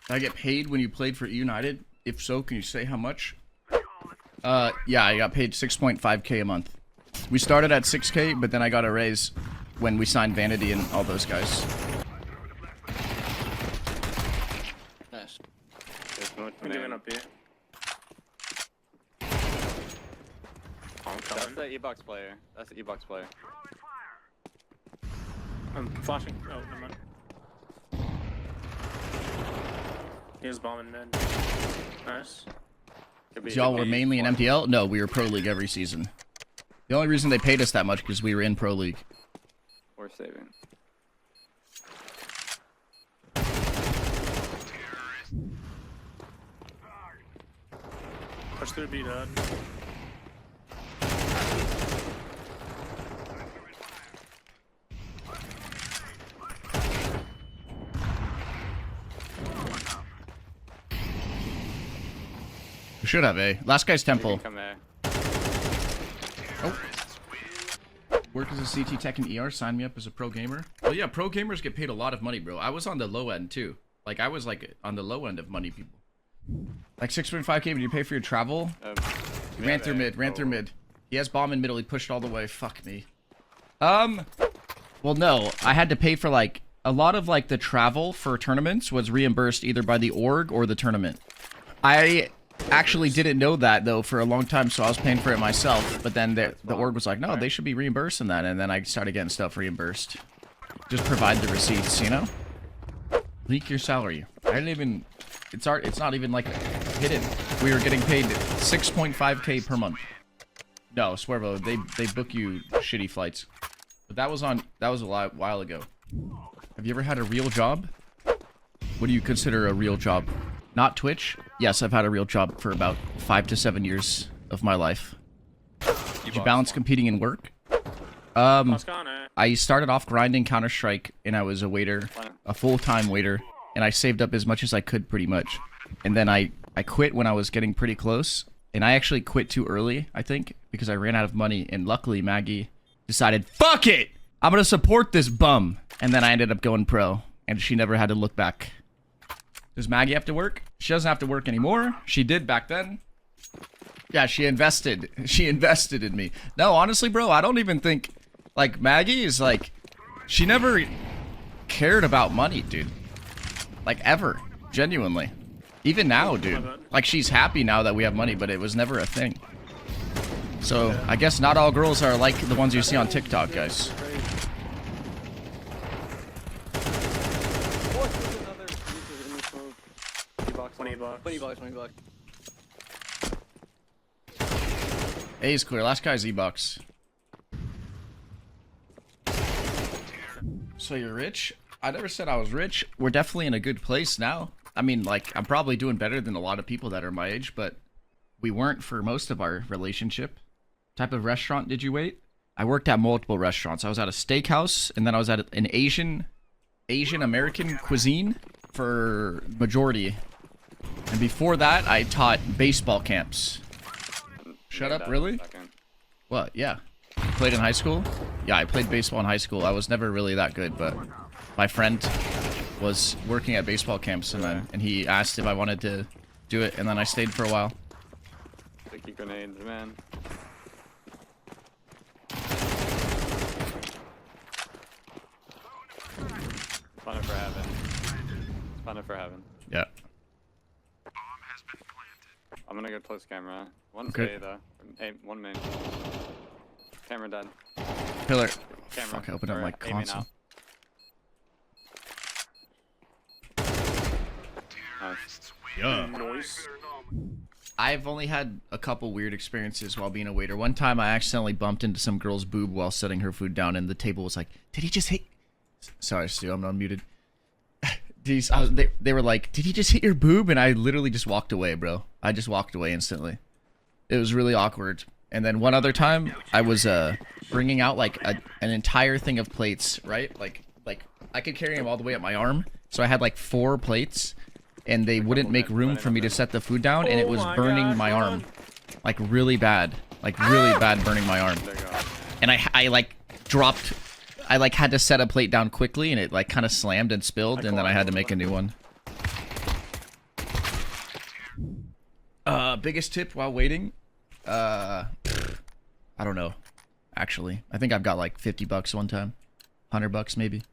I get paid when you played for United? If so, can you say how much? Yeah, I got paid 6.5k a month. We started at 6k, but then I got a raise when we signed Vanity and all those guys. Nice. I'm giving up here. That's the E-box player. That's the E-box player. I'm flashing. Oh, never mind. Here's bombing mid. Nice. Y'all were mainly in MTL? No, we were Pro League every season. The only reason they paid us that much because we were in Pro League. We're saving. Push through B, dad. We should have A. Last guy's Temple. Come there. Oh. Work as a CT Tech and ER. Sign me up as a pro gamer. Well, yeah, pro gamers get paid a lot of money, bro. I was on the low end, too. Like, I was, like, on the low end of money people. Like, 6.5k, did you pay for your travel? He ran through mid, ran through mid. He has bomb in middle. He pushed all the way. Fuck me. Well, no. I had to pay for, like, a lot of, like, the travel for tournaments was reimbursed either by the org or the tournament. I actually didn't know that, though, for a long time, so I was paying for it myself. But then the org was like, no, they should be reimbursing that. And then I started getting stuff reimbursed. Just provide the receipts, you know? Leak your salary. I didn't even... It's not even, like, hidden. We were getting paid 6.5k per month. No, Swervo, they book you shitty flights. But that was a while ago. Have you ever had a real job? What do you consider a real job? Not Twitch? Yes, I've had a real job for about 5 to 7 years of my life. Did you balance competing and work? I started off grinding Counter-Strike, and I was a waiter, a full-time waiter, and I saved up as much as I could, pretty much. And then I quit when I was getting pretty close, and I actually quit too early, I think, because I ran out of money, and luckily Maggie decided, fuck it! I'm gonna support this bum! And then I ended up going pro, and she never had to look back. Does Maggie have to work? She doesn't have to work anymore. She did back then. Yeah, she invested. She invested in me. No, honestly, bro, I don't even think... Like, Maggie is like... She never cared about money, dude. Like, ever. Genuinely. Even now, dude. Like, she's happy now that we have money, but it was never a thing. So, I guess not all girls are like the ones you see on TikTok, guys. $20. A is clear. Last guy's E-Box. So you're rich? I never said I was rich. We're definitely in a good place now. I mean, like, I'm probably doing better than a lot of people that are my age, but we weren't for most of our relationship. Type of restaurant did you wait? I worked at multiple restaurants. I was at a steakhouse, and then I was at an Asian American cuisine for majority. And before that, I taught baseball camps. Shut up, really? What? Yeah. Played in high school? Yeah, I played baseball in high school. I was never really that good, but my friend was working at baseball camps, and he asked if I wanted to do it, and then I stayed for a while. Sticky grenades, man. Fun for heaven. Fun for heaven. Yeah. I'm gonna go close camera. One Okay. A though. Hey, one main. Camera dead. Pillar. Camera. Fuck, I opened up my console. Nice. Yeah. Noise. I've only had a couple weird experiences while being a waiter. One time I accidentally bumped into some girl's boob while setting her food down, and the table was like, did he just hit... Sorry, Stu, I'm unmuted. They were like, did he just hit your boob? And I literally just walked away, bro. I just walked away instantly. It was really awkward. And then one other time, I was bringing out like an entire thing of plates, right? Like I could carry them all the way up my arm. So I had like 4 plates, and they wouldn't make room for me to set the food down, and it was burning my arm. Like really bad. Like really bad burning my arm. And I like dropped... I like had to set a plate down quickly, and it like kind of slammed and spilled, and then I had to make a new one. Biggest tip while waiting? I don't know. Actually, I think I've got like $50 one time, $100 maybe.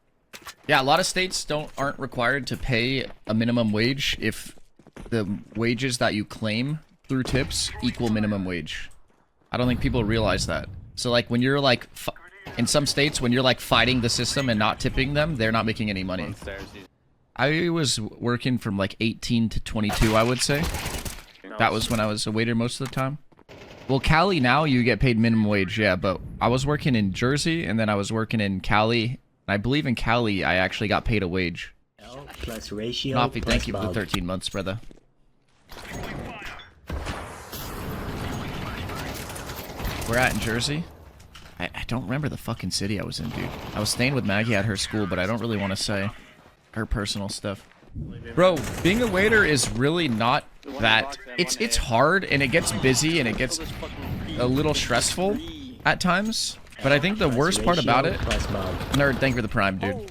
Yeah, a lot of states aren't required to pay a minimum wage if the wages that you claim through tips equal minimum wage. I don't think people realize that. So like when you're like in some states when you're like fighting the system and not tipping them, they're not making any money. I was working from like 18 to 22, I would say. That was when I was a waiter most of the time. Well, Cali now you get paid minimum wage, yeah, but I was working in Jersey and then I was working in Cali. I believe in Cali I actually got paid a wage. L plus ratio. Nafi, thank you for the 13 months, brother. We're at in Jersey. I don't remember the fucking city I was in, dude. I was staying with Maggie at her school, but I don't really want to say her personal stuff. Bro, being a waiter is really not that. It's hard and it gets busy and it gets a little stressful at times. But I think the worst part about it, Nerd, thank you for the prime, dude,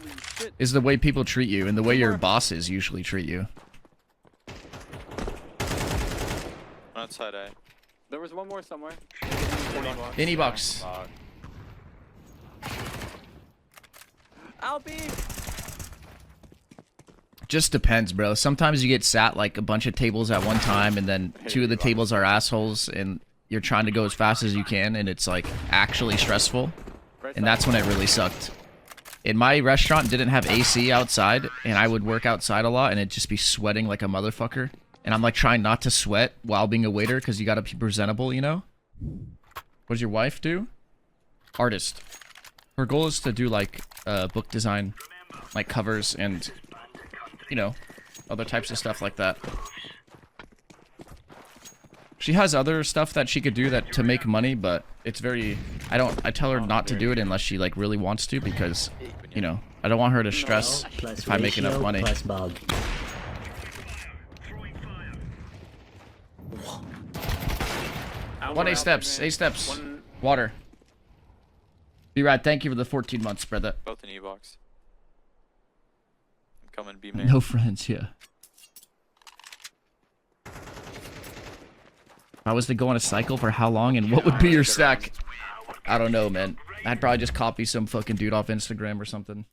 is the way people treat you and the way your bosses usually treat you. Outside A. There was one more somewhere. Any box. Albie! Just depends, bro. Sometimes you get sat like a bunch of tables at one time and then two of the tables are assholes and you're trying to go as fast as you can and it's like actually stressful. And that's when it really sucked. In my restaurant didn't have AC outside and I would work outside a lot and it'd just be sweating like a motherfucker. And I'm like trying not to sweat while being a waiter because you gotta be presentable, you know? What does your wife do? Artist. Her goal is to do like book design, like covers and, you know, other types of stuff like that. She has other stuff that she could do that to make money, but it's very, I tell her not to do it unless she like really wants to because, you know, I don't want her to stress if I make enough money. One A steps, water. B-Rad, thank you for the 14 months, brother. Both in E-box. I'm coming, B-man. No friends, yeah. If I was to go on a cycle for how long and what would be your stack? I don't know, man. I'd probably just copy some fucking dude off Instagram or something.